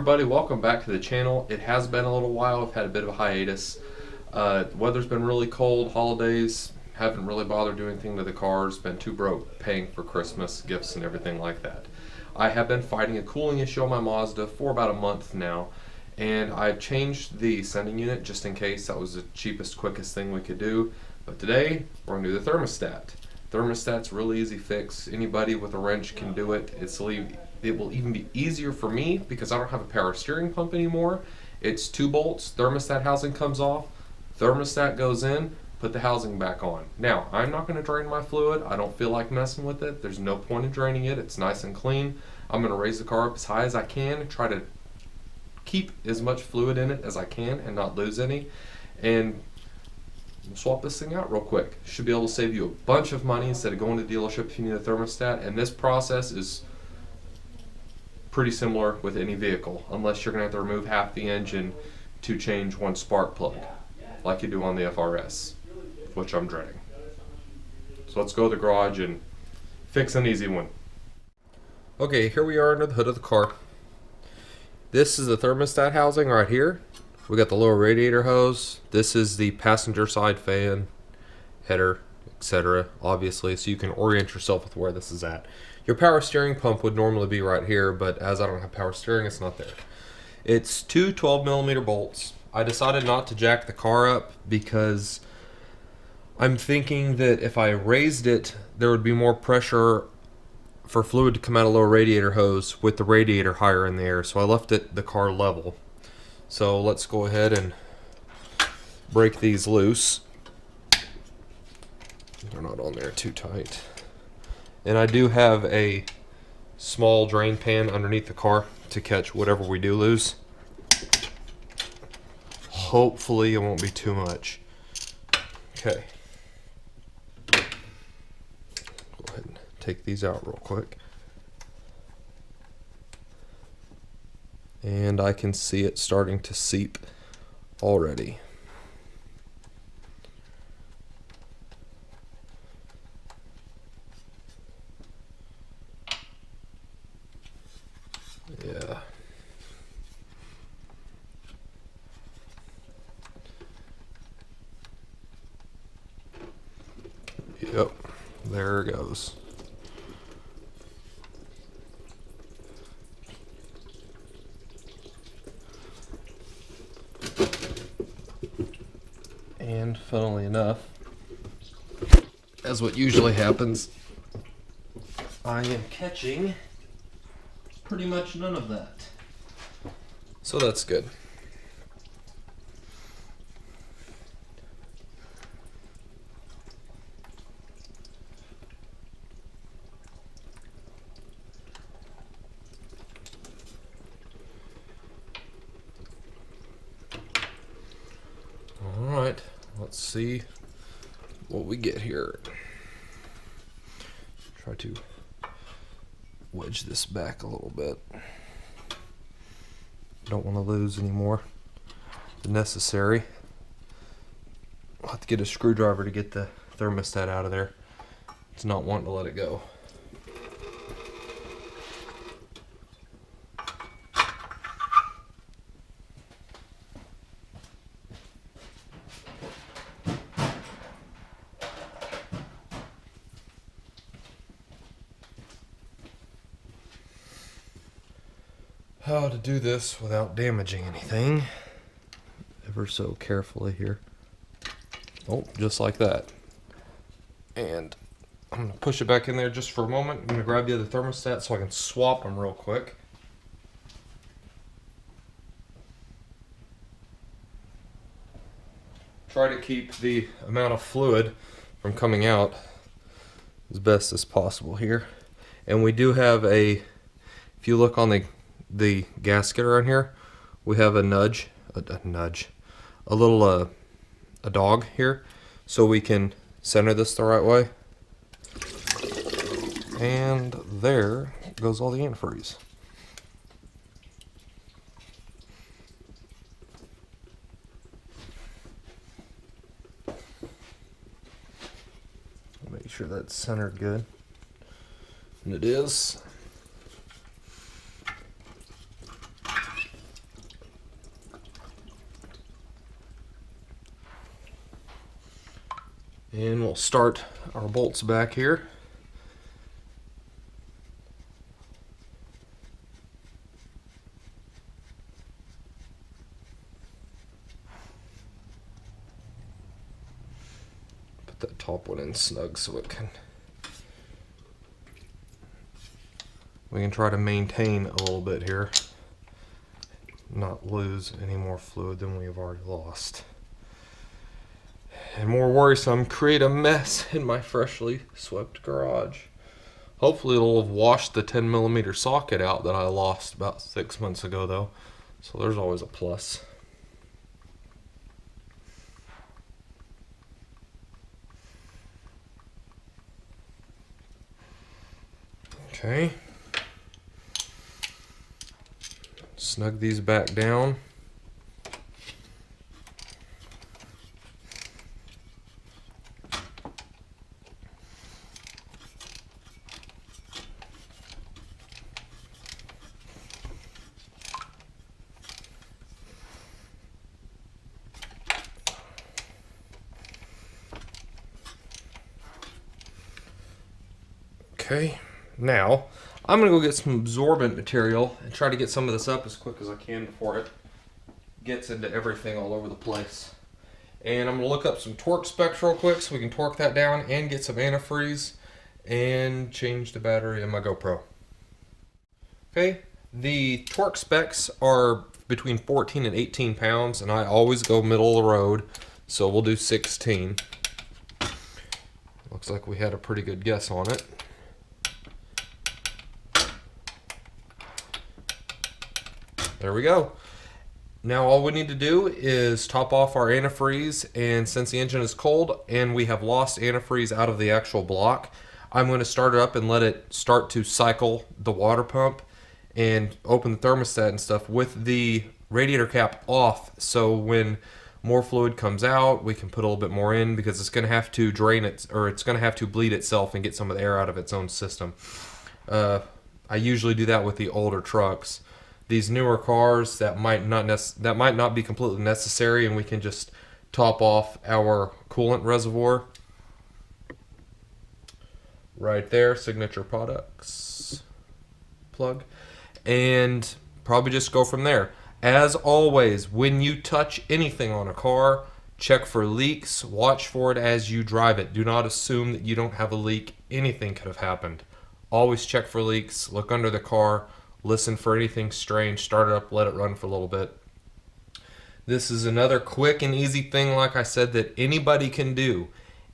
everybody, welcome back to the channel. It has been a little while. I've had a bit of a hiatus. The weather's been really cold, holidays, haven't really bothered doing anything to the cars, been too broke paying for Christmas gifts and everything like that. I have been fighting a cooling issue on my Mazda for about a month now, and I've changed the sending unit just in case. That was the cheapest, quickest thing we could do. But today, we're going to do the thermostat. Thermostat's really easy fix. Anybody with a wrench can do it. It will even be easier for me because I don't have a power steering pump anymore. It's 2 bolts, thermostat housing comes off, thermostat goes in, put the housing back on. Now, I'm not going to drain my fluid. I don't feel like messing with it. There's no point in draining it. It's nice and clean. I'm going to raise the car up as high as I can, try to keep as much fluid in it as I can and not lose any. And we'll swap this thing out real quick. Should be able to save you a bunch of money instead of going to the dealership if you need a thermostat. And this process is pretty similar with any vehicle, unless you're going to have to remove half the engine to change one spark plug, like you do on the FRS, which I'm dreading. So let's go to the garage and fix an easy one. Okay, here we are under the hood of the car. This is the thermostat housing right here. We got the lower radiator hose. This is the passenger side fan, header, etc. obviously, so you can orient yourself with where this is at. Your power steering pump would normally be right here, but as I don't have power steering, it's not there. It's two 12mm bolts. I decided not to jack the car up because I'm thinking that if I raised it, there would be more pressure for fluid to come out of lower radiator hose with the radiator higher in the air, so I left the car level. So let's go ahead and break these loose. They're not on there too tight. And I do have a small drain pan underneath the car to catch whatever we do lose. Hopefully it won't be too much. Okay. Go ahead and take these out real quick. And I can see it starting to seep already. Yeah. Yep, there it goes. And funnily enough, as what usually happens, I am catching pretty much none of that. So that's good. All right, let's see what we get here. Try to wedge this back a little bit. Don't want to lose any more than necessary. I'll have to get a screwdriver to get the thermostat out of there. It's not wanting to let it go. How to do this without damaging anything, ever so carefully here. Oh, just like that. And I'm going to push it back in there just for a moment. I'm going to grab the other thermostat so I can swap them real quick. Try to keep the amount of fluid from coming out as best as possible here. And we do have if you look on the gasket around here, we have a dog here, so we can center this the right way. And there goes all the antifreeze. Make sure that's centered good. And it is. And we'll start our bolts back here. Put that top one in snug so we can try to maintain a little bit here, not lose any more fluid than we've already lost. And more worrisome, create a mess in my freshly swept garage. Hopefully it'll have washed the 10mm socket out that I lost about 6 months ago though. So there's always a plus. Okay. Snug these back down. Okay, now I'm gonna go get some absorbent material and try to get some of this up as quick as I can before it gets into everything all over the place. And I'm gonna look up some torque specs real quick so we can torque that down and get some antifreeze and change the battery in my GoPro. Okay, the torque specs are between 14 and 18 pounds, and I always go middle of the road, so we'll do 16. Looks like we had a pretty good guess on it. There we go. Now all we need to do is top off our antifreeze, and since the engine is cold and we have lost antifreeze out of the actual block, I'm going to start it up and let it start to cycle the water pump and open the thermostat and stuff with the radiator cap off, so when more fluid comes out we can put a little bit more in, because it's going to have to drain it, or it's going to have to bleed itself and get some of the air out of its own system. I usually do that with the older trucks. These newer cars, that might not be completely necessary, and we can just top off our coolant reservoir right there, Signature Products plug, and probably just go from there. As always, when you touch anything on a car, check for leaks, watch for it as you drive it. Do not assume that you don't have a leak. Anything could have happened. Always check for leaks, look under the car, listen for anything strange, start it up, let it run for a little bit. This is another quick and easy thing, like I said, that anybody can do.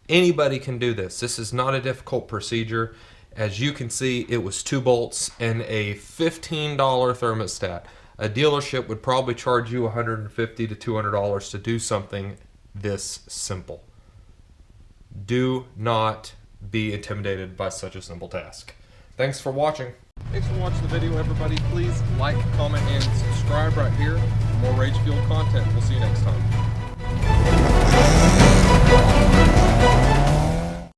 Anybody can do this. This is not a difficult procedure. As you can see, it was 2 bolts and a $15 thermostat. A dealership would probably charge you $150 to $200 to do something this simple. Do not be intimidated by such a simple task. Thanks for watching. Thanks for watching the video, everybody. Please like, comment, and subscribe right here for more Rage Fueled content. We'll see you next time.